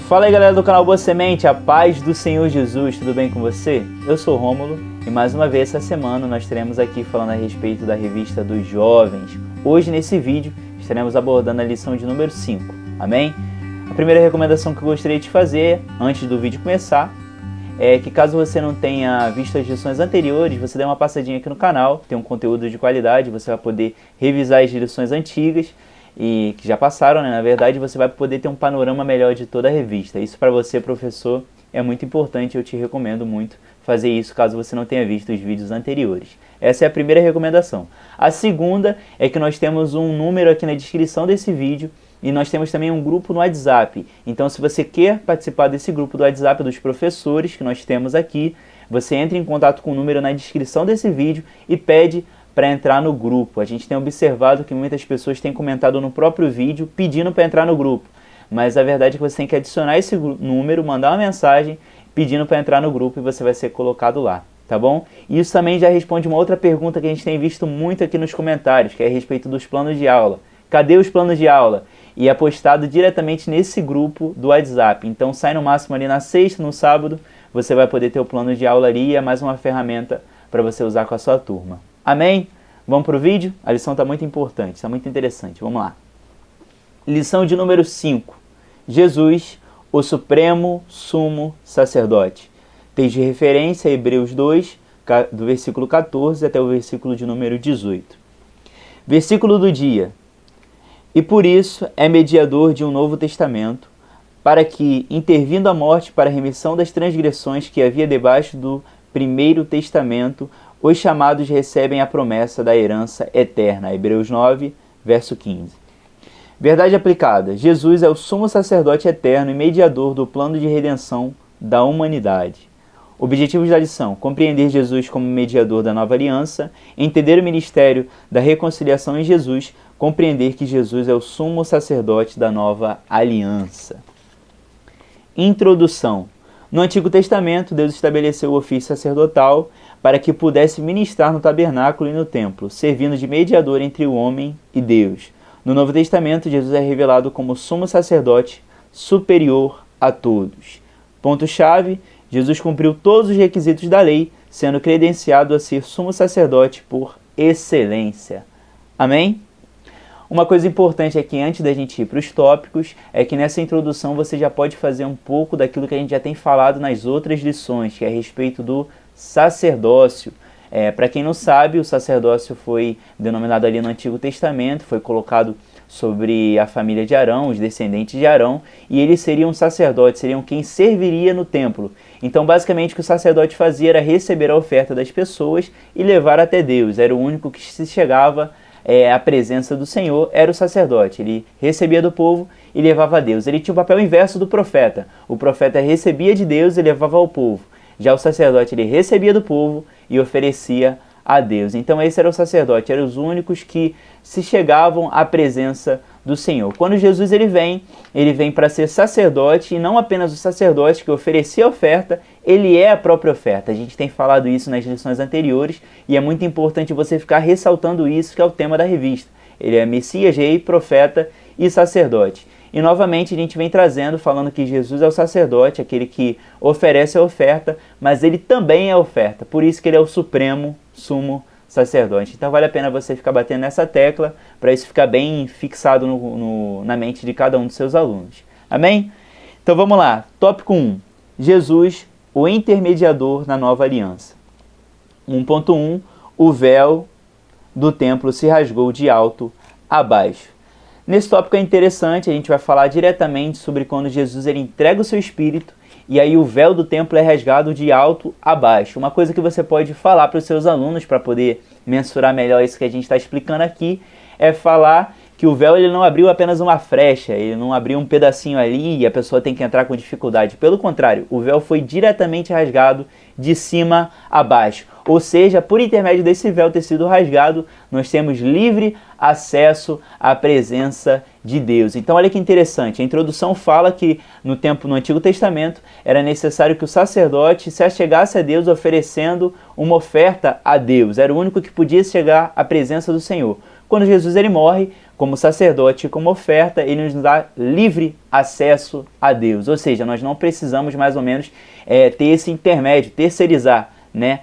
Fala aí galera do canal Boa Semente, a paz do Senhor Jesus, tudo bem com você? Eu sou o Rômulo e mais uma vez essa semana nós estaremos aqui falando a respeito da revista dos jovens. Hoje nesse vídeo estaremos abordando a lição de número 5, amém? A primeira recomendação que eu gostaria de fazer antes do vídeo começar é que caso você não tenha visto as lições anteriores, você dê uma passadinha aqui no canal, tem um conteúdo de qualidade, você vai poder revisar as lições antigas e que já passaram, né? Na verdade, você vai poder ter um panorama melhor de toda a revista. Isso para você, professor, é muito importante, eu te recomendo muito fazer isso caso você não tenha visto os vídeos anteriores. Essa é a primeira recomendação. A segunda é que nós temos um número aqui na descrição desse vídeo e nós temos também um grupo no WhatsApp. Então, se você quer participar desse grupo do WhatsApp dos professores que nós temos aqui, você entra em contato com o número na descrição desse vídeo e pede para entrar no grupo. A gente tem observado que muitas pessoas têm comentado no próprio vídeo pedindo para entrar no grupo, mas a verdade é que você tem que adicionar esse número, mandar uma mensagem pedindo para entrar no grupo e você vai ser colocado lá, tá bom? E isso também já responde uma outra pergunta que a gente tem visto muito aqui nos comentários, que é a respeito dos planos de aula. Cadê os planos de aula? E é postado diretamente nesse grupo do WhatsApp. Então sai no máximo ali na sexta, no sábado, você vai poder ter o plano de aula ali e é mais uma ferramenta para você usar com a sua turma. Amém? Vamos para o vídeo? A lição está muito importante, está muito interessante. Vamos lá. Lição de número 5. Jesus, o Supremo Sumo Sacerdote. Texto de referência, Hebreus 2, do versículo 14 até o versículo de número 18. Versículo do dia. E por isso é mediador de um novo testamento, para que, intervindo a morte para a remissão das transgressões que havia debaixo do primeiro testamento, os chamados recebem a promessa da herança eterna. Hebreus 9, verso 15. Verdade aplicada. Jesus é o sumo sacerdote eterno e mediador do plano de redenção da humanidade. Objetivos da lição: compreender Jesus como mediador da nova aliança, entender o ministério da reconciliação em Jesus, compreender que Jesus é o sumo sacerdote da nova aliança. Introdução. No Antigo Testamento, Deus estabeleceu o ofício sacerdotal para que pudesse ministrar no tabernáculo e no templo, servindo de mediador entre o homem e Deus. No Novo Testamento, Jesus é revelado como sumo sacerdote superior a todos. Ponto-chave: Jesus cumpriu todos os requisitos da lei, sendo credenciado a ser sumo sacerdote por excelência. Amém? Uma coisa importante aqui, antes da gente ir para os tópicos, é que nessa introdução você já pode fazer um pouco daquilo que a gente já tem falado nas outras lições, que é a respeito do sacerdócio. Para quem não sabe, o sacerdócio foi denominado ali no Antigo Testamento, foi colocado sobre a família de Arão, os descendentes de Arão, e eles seriam sacerdotes, seriam quem serviria no templo. Então, basicamente, o que o sacerdote fazia era receber a oferta das pessoas e levar até Deus. Era o único que se chegava à presença do Senhor, era o sacerdote. Ele recebia do povo e levava a Deus. Ele tinha o papel inverso do profeta. O profeta recebia de Deus e levava ao povo. Já o sacerdote, ele recebia do povo e oferecia a Deus. Então esse era o sacerdote, eram os únicos que se chegavam à presença do Senhor. Quando Jesus ele vem para ser sacerdote, e não apenas o sacerdote que oferecia a oferta, ele é a própria oferta. A gente tem falado isso nas lições anteriores e é muito importante você ficar ressaltando isso, que é o tema da revista. Ele é Messias, Rei, Profeta e Sacerdote. E novamente a gente vem trazendo, falando que Jesus é o sacerdote, aquele que oferece a oferta, mas ele também é a oferta. Por isso que ele é o supremo, sumo sacerdote. Então vale a pena você ficar batendo nessa tecla, para isso ficar bem fixado na mente de cada um dos seus alunos. Amém? Então vamos lá. Tópico 1. Jesus, o intermediador na nova aliança. 1.1. O véu do templo se rasgou de alto a baixo. Nesse tópico é interessante, a gente vai falar diretamente sobre quando Jesus ele entrega o seu Espírito e aí o véu do templo é rasgado de alto a baixo. Uma coisa que você pode falar para os seus alunos para poder mensurar melhor isso que a gente está explicando aqui é falar que o véu ele não abriu apenas uma frecha, ele não abriu um pedacinho ali e a pessoa tem que entrar com dificuldade. Pelo contrário, o véu foi diretamente rasgado de cima a baixo. Ou seja, por intermédio desse véu ter sido rasgado, nós temos livre acesso à presença de Deus. Então olha que interessante, a introdução fala que no Antigo Testamento era necessário que o sacerdote se achegasse a Deus oferecendo uma oferta a Deus, era o único que podia chegar à presença do Senhor. Quando Jesus ele morre, como sacerdote e como oferta, ele nos dá livre acesso a Deus, ou seja, nós não precisamos mais ou menos ter esse intermédio, terceirizar, né?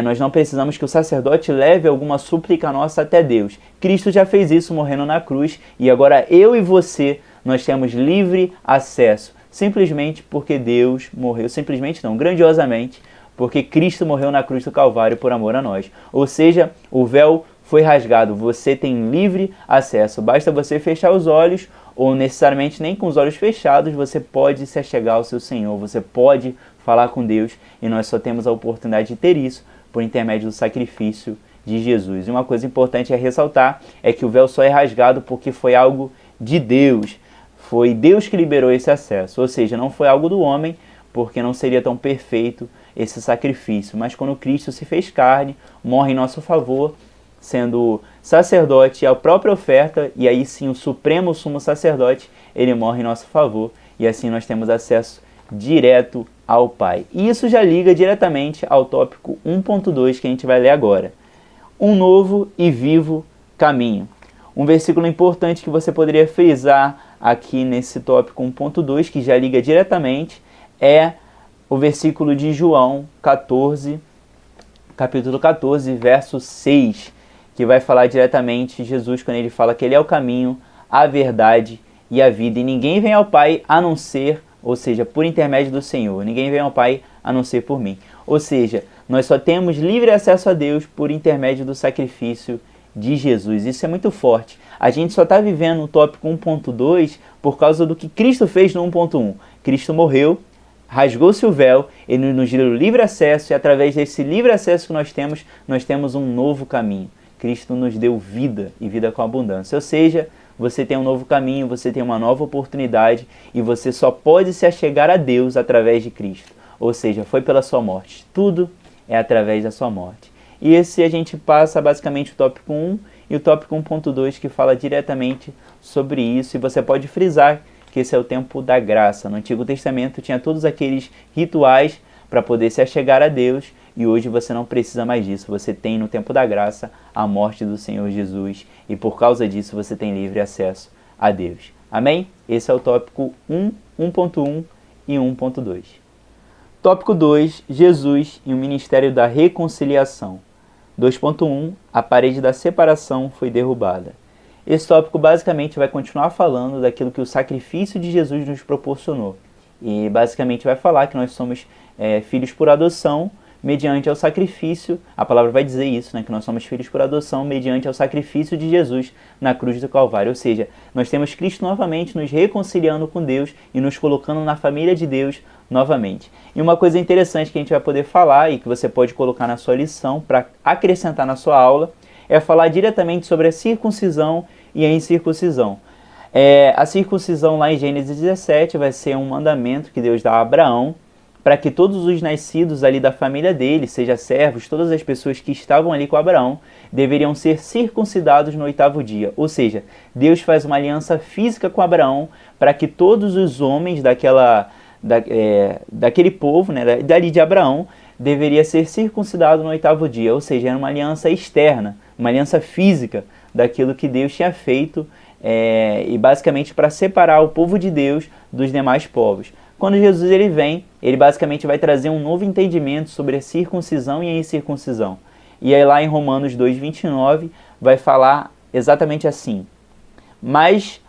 Nós não precisamos que o sacerdote leve alguma súplica nossa até Deus. Cristo já fez isso morrendo na cruz e agora eu e você, nós temos livre acesso, simplesmente porque Deus morreu, simplesmente não, grandiosamente, porque Cristo morreu na cruz do Calvário por amor a nós. Ou seja, o véu foi rasgado, você tem livre acesso, basta você fechar os olhos ou necessariamente nem com os olhos fechados, você pode se achegar ao seu Senhor, você pode falar com Deus e nós só temos a oportunidade de ter isso por intermédio do sacrifício de Jesus. E uma coisa importante a ressaltar é que o véu só é rasgado porque foi algo de Deus, foi Deus que liberou esse acesso, ou seja, não foi algo do homem, porque não seria tão perfeito esse sacrifício, mas quando Cristo se fez carne, morre em nosso favor, sendo sacerdote a própria oferta, e aí sim o supremo sumo sacerdote, ele morre em nosso favor, e assim nós temos acesso direto ao Pai. E isso já liga diretamente ao tópico 1.2 que a gente vai ler agora. Um novo e vivo caminho. Um versículo importante que você poderia frisar aqui nesse tópico 1.2, que já liga diretamente, é o versículo de João 14, capítulo 14, verso 6, que vai falar diretamente Jesus quando ele fala que ele é o caminho, a verdade e a vida, e ninguém vem ao Pai a não ser, ou seja, por intermédio do Senhor, ninguém vem ao Pai a não ser por mim. Ou seja, nós só temos livre acesso a Deus por intermédio do sacrifício de Jesus. Isso é muito forte. A gente só está vivendo o tópico 1.2 por causa do que Cristo fez no 1.1. Cristo morreu, rasgou-se o véu, ele nos deu livre acesso, e através desse livre acesso que nós temos um novo caminho. Cristo nos deu vida e vida com abundância. Ou seja, você tem um novo caminho, você tem uma nova oportunidade e você só pode se achegar a Deus através de Cristo. Ou seja, foi pela sua morte. Tudo é através da sua morte. E esse a gente passa basicamente o tópico 1 e o tópico 1.2 que fala diretamente sobre isso. E você pode frisar que esse é o tempo da graça. No Antigo Testamento tinha todos aqueles rituais para poder se achegar a Deus, e hoje você não precisa mais disso. Você tem no tempo da graça a morte do Senhor Jesus, e por causa disso você tem livre acesso a Deus. Amém? Esse é o tópico 1, 1.1 e 1.2. Tópico 2, Jesus e o ministério da reconciliação. 2.1, a parede da separação foi derrubada. Esse tópico basicamente vai continuar falando daquilo que o sacrifício de Jesus nos proporcionou. E basicamente vai falar que nós somos filhos por adoção mediante ao sacrifício, a palavra vai dizer isso, né, que nós somos filhos por adoção mediante ao sacrifício de Jesus na cruz do Calvário. Ou seja, nós temos Cristo novamente nos reconciliando com Deus e nos colocando na família de Deus novamente. E uma coisa interessante que a gente vai poder falar e que você pode colocar na sua lição para acrescentar na sua aula é falar diretamente sobre a circuncisão e a incircuncisão. A circuncisão lá em Gênesis 17 vai ser um mandamento que Deus dá a Abraão para que todos os nascidos ali da família dele, seja servos, todas as pessoas que estavam ali com Abraão, deveriam ser circuncidados no 8º dia. Ou seja, Deus faz uma aliança física com Abraão para que todos os homens daquele povo, né, dali de Abraão, deveria ser circuncidado no 8º dia. Ou seja, era uma aliança externa, uma aliança física daquilo que Deus tinha feito, e basicamente para separar o povo de Deus dos demais povos. Quando Jesus ele vem, ele basicamente vai trazer um novo entendimento sobre a circuncisão e a incircuncisão. E aí lá em Romanos 2,29 vai falar exatamente assim: mas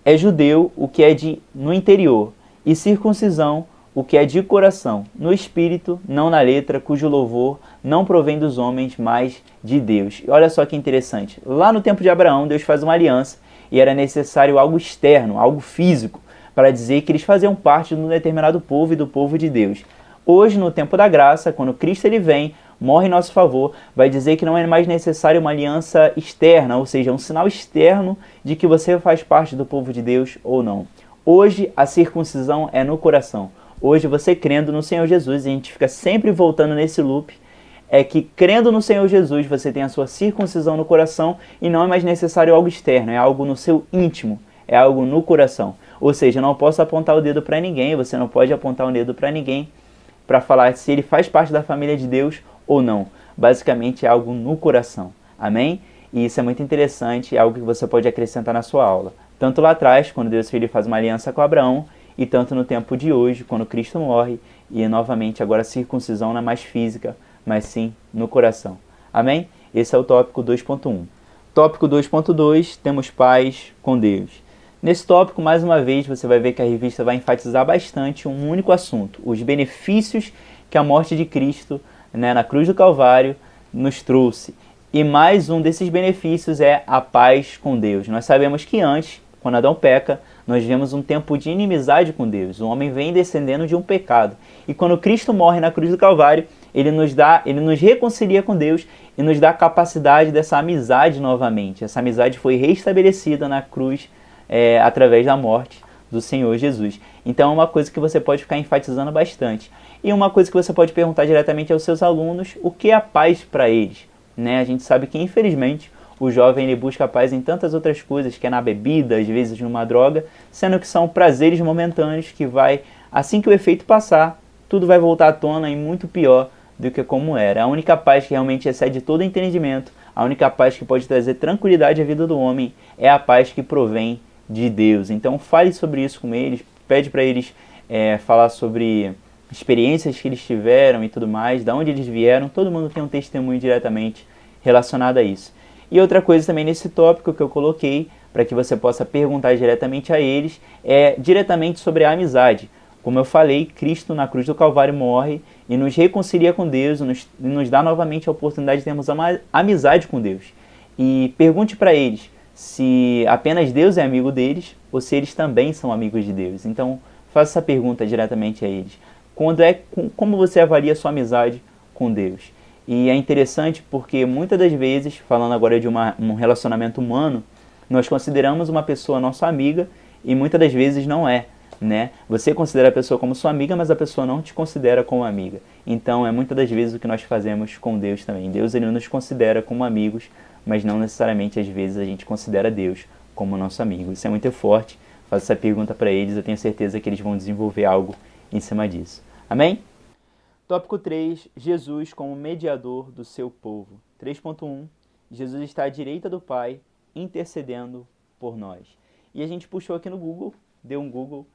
é judeu o que é no interior, e circuncisão o que é de coração, no espírito, não na letra, cujo louvor não provém dos homens, mas de Deus. E olha só que interessante, lá no tempo de Abraão, Deus faz uma aliança, e era necessário algo externo, algo físico, para dizer que eles faziam parte de um determinado povo e do povo de Deus. Hoje, no tempo da graça, quando Cristo ele vem, morre em nosso favor, vai dizer que não é mais necessário uma aliança externa, ou seja, um sinal externo de que você faz parte do povo de Deus ou não. Hoje, a circuncisão é no coração. Hoje, você crendo no Senhor Jesus, e a gente fica sempre voltando nesse loop, é que crendo no Senhor Jesus, você tem a sua circuncisão no coração e não é mais necessário algo externo, é algo no seu íntimo. é algo no coração. Ou seja, eu não posso apontar o dedo para ninguém, você não pode apontar o dedo para ninguém para falar se ele faz parte da família de Deus ou não. Basicamente é algo no coração. Amém? E isso é muito interessante, é algo que você pode acrescentar na sua aula. Tanto lá atrás, quando Deus Filho faz uma aliança com Abraão, e tanto no tempo de hoje, quando Cristo morre, e novamente agora a circuncisão não é mais física, mas sim no coração. Amém? Esse é o tópico 2.1. Tópico 2.2, temos paz com Deus. Nesse tópico, mais uma vez, você vai ver que a revista vai enfatizar bastante um único assunto, os benefícios que a morte de Cristo, na cruz do Calvário nos trouxe. E mais um desses benefícios é a paz com Deus. Nós sabemos que antes, quando Adão peca, nós vivemos um tempo de inimizade com Deus. O homem vem descendendo de um pecado. E quando Cristo morre na cruz do Calvário, ele nos reconcilia com Deus e nos dá a capacidade dessa amizade novamente. Essa amizade foi restabelecida na cruz através da morte do Senhor Jesus. Então é uma coisa que você pode ficar enfatizando bastante. E uma coisa que você pode perguntar diretamente aos seus alunos, o que é a paz para eles? A gente sabe que, infelizmente, o jovem ele busca a paz em tantas outras coisas, que é na bebida, às vezes numa droga, sendo que são prazeres momentâneos que assim que o efeito passar, tudo vai voltar à tona e muito pior do que como era. A única paz que realmente excede todo entendimento, a única paz que pode trazer tranquilidade à vida do homem, é a paz que provém de Deus. Então fale sobre isso com eles, pede para eles falar sobre experiências que eles tiveram e tudo mais, de onde eles vieram. Todo mundo tem um testemunho diretamente relacionado a isso. E outra coisa também nesse tópico que eu coloquei, para que você possa perguntar diretamente a eles, é diretamente sobre a amizade. Como eu falei, Cristo na cruz do Calvário morre e nos reconcilia com Deus, e nos dá novamente a oportunidade de termos uma amizade com Deus. E pergunte para eles se apenas Deus é amigo deles ou se eles também são amigos de Deus. Então, faça essa pergunta diretamente a eles. Como você avalia a sua amizade com Deus? E é interessante porque muitas das vezes, falando agora de um relacionamento humano, nós consideramos uma pessoa nossa amiga e muitas das vezes não é. Você considera a pessoa como sua amiga, mas a pessoa não te considera como amiga. Então é muitas das vezes o que nós fazemos com Deus também. Deus ele nos considera como amigos, mas não necessariamente às vezes a gente considera Deus como nosso amigo. Isso é muito forte. Faço essa pergunta para eles, eu tenho certeza que eles vão desenvolver algo em cima disso. Amém? Tópico 3, Jesus como mediador do seu povo. 3.1, Jesus está à direita do Pai, intercedendo por nós. E a gente puxou aqui no Google, deu um Google,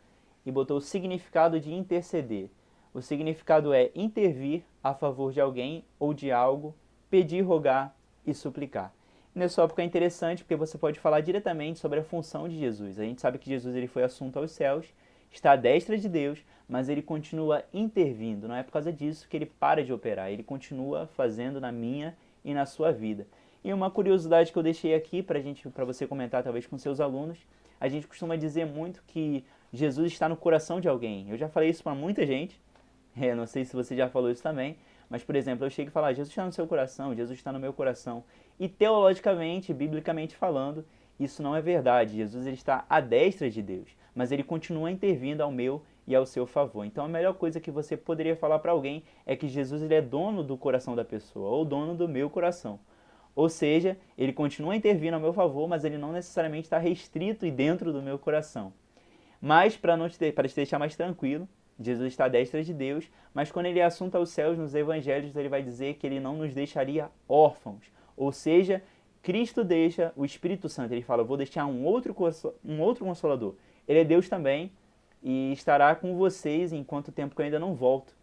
e botou o significado de interceder. O significado é intervir a favor de alguém ou de algo, pedir, rogar e suplicar. Nesse tópico é interessante porque você pode falar diretamente sobre a função de Jesus. A gente sabe que Jesus ele foi assunto aos céus, está à destra de Deus, mas ele continua intervindo. Não é por causa disso que ele para de operar, ele continua fazendo na minha e na sua vida. E uma curiosidade que eu deixei aqui para você comentar talvez com seus alunos, a gente costuma dizer muito que Jesus está no coração de alguém. Eu já falei isso para muita gente, não sei se você já falou isso também, mas, por exemplo, eu chego e falo, Jesus está no seu coração, Jesus está no meu coração. E teologicamente, biblicamente falando, isso não é verdade. Jesus ele está à destra de Deus, mas ele continua intervindo ao meu e ao seu favor. Então a melhor coisa que você poderia falar para alguém é que Jesus ele é dono do coração da pessoa, ou dono do meu coração. Ou seja, ele continua intervindo ao meu favor, mas ele não necessariamente está restrito e dentro do meu coração. Mas, para te deixar mais tranquilo, Jesus está à destra de Deus, mas quando ele é assunto aos céus, nos evangelhos, ele vai dizer que ele não nos deixaria órfãos. Ou seja, Cristo deixa o Espírito Santo. Ele fala, eu vou deixar um outro Consolador. Ele é Deus também e estará com vocês enquanto tempo que eu ainda não volto.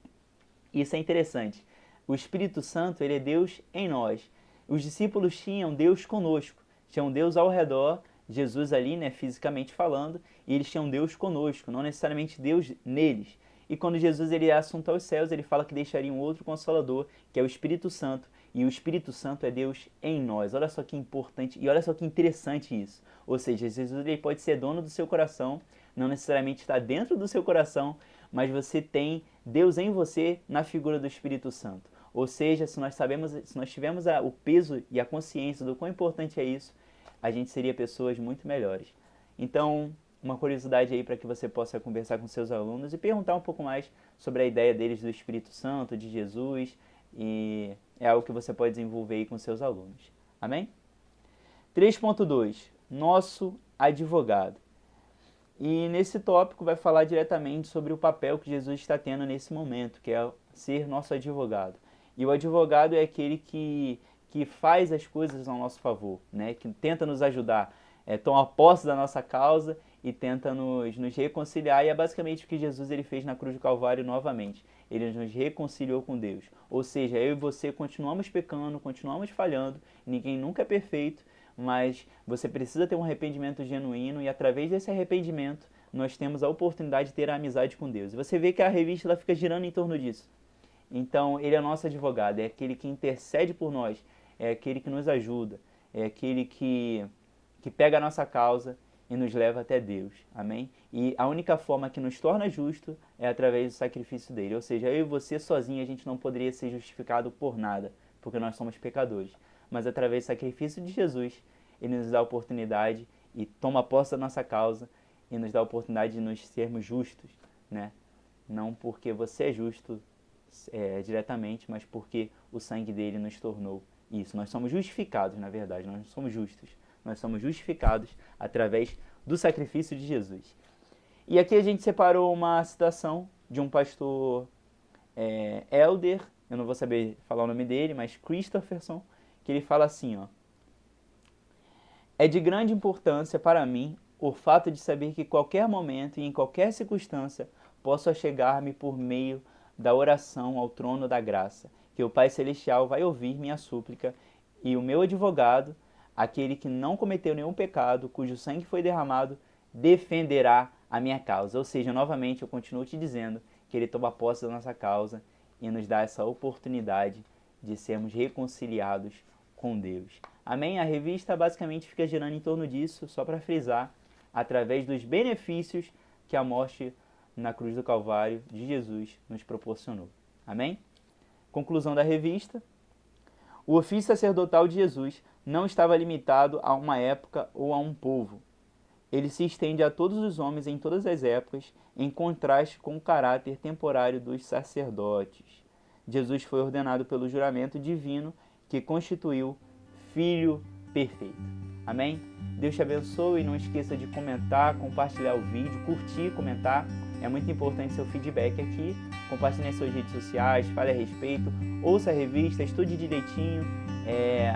Isso é interessante. O Espírito Santo, ele é Deus em nós. Os discípulos tinham Deus conosco, tinham Deus ao redor, Jesus ali, fisicamente falando, e eles tinham Deus conosco, não necessariamente Deus neles. E quando Jesus ele é assunto aos céus, ele fala que deixaria um outro Consolador, que é o Espírito Santo, e o Espírito Santo é Deus em nós. Olha só que importante e olha só que interessante isso. Ou seja, Jesus ele pode ser dono do seu coração, não necessariamente está dentro do seu coração, mas você tem Deus em você na figura do Espírito Santo. Ou seja, se nós tivermos o peso e a consciência do quão importante é isso, a gente seria pessoas muito melhores. Então, uma curiosidade aí para que você possa conversar com seus alunos e perguntar um pouco mais sobre a ideia deles do Espírito Santo, de Jesus, e é algo que você pode desenvolver aí com seus alunos. Amém? 3.2. Nosso advogado. E nesse tópico vai falar diretamente sobre o papel que Jesus está tendo nesse momento, que é ser nosso advogado. E o advogado é aquele que faz as coisas ao nosso favor, né? Que tenta nos ajudar, toma posse da nossa causa e tenta nos reconciliar. E é basicamente o que Jesus ele fez na cruz do Calvário novamente. Ele nos reconciliou com Deus. Ou seja, eu e você continuamos pecando, continuamos falhando, ninguém nunca é perfeito, mas você precisa ter um arrependimento genuíno e através desse arrependimento nós temos a oportunidade de ter a amizade com Deus. E você vê que a revista ela fica girando em torno disso. Então ele é nosso advogado, é aquele que intercede por nós, é aquele que nos ajuda, é aquele que pega a nossa causa e nos leva até Deus. Amém? E a única forma que nos torna justo é através do sacrifício dele. Ou seja, eu e você sozinho a gente não poderia ser justificado por nada, porque nós somos pecadores. Mas através do sacrifício de Jesus, ele nos dá a oportunidade e toma posse da nossa causa e nos dá a oportunidade de nos sermos justos, né? Não porque você é justo diretamente, mas porque o sangue dele nos tornou isso. Nós somos justificados, na verdade, nós não somos justos. Nós somos justificados através do sacrifício de Jesus. E aqui a gente separou uma citação de um pastor Elder, eu não vou saber falar o nome dele, mas Christopherson, que ele fala assim, ó: é de grande importância para mim o fato de saber que qualquer momento e em qualquer circunstância posso achegar-me por meio da oração ao trono da graça, que o Pai Celestial vai ouvir minha súplica e o meu advogado, aquele que não cometeu nenhum pecado, cujo sangue foi derramado, defenderá a minha causa. Ou seja, novamente eu continuo te dizendo que ele toma posse da nossa causa e nos dá essa oportunidade de sermos reconciliados com Deus. Amém? A revista basicamente fica girando em torno disso, só para frisar, através dos benefícios que a morte na cruz do Calvário de Jesus nos proporcionou. Amém? Conclusão da revista. O ofício sacerdotal de Jesus não estava limitado a uma época ou a um povo. Ele se estende a todos os homens em todas as épocas, em contraste com o caráter temporário dos sacerdotes. Jesus foi ordenado pelo juramento divino que constituiu Filho perfeito. Amém? Deus te abençoe e não esqueça de comentar, compartilhar o vídeo, curtir, comentar. É muito importante seu feedback aqui. Compartilhe nas suas redes sociais, fale a respeito, ouça a revista, estude direitinho.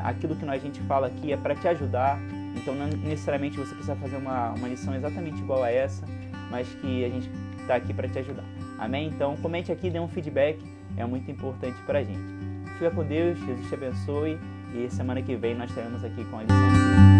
Aquilo que a gente fala aqui é para te ajudar. Então não necessariamente você precisa fazer uma lição exatamente igual a essa, mas que a gente está aqui para te ajudar. Amém? Então comente aqui, dê um feedback, é muito importante para a gente. Fica com Deus, Jesus te abençoe e semana que vem nós estaremos aqui com a lição.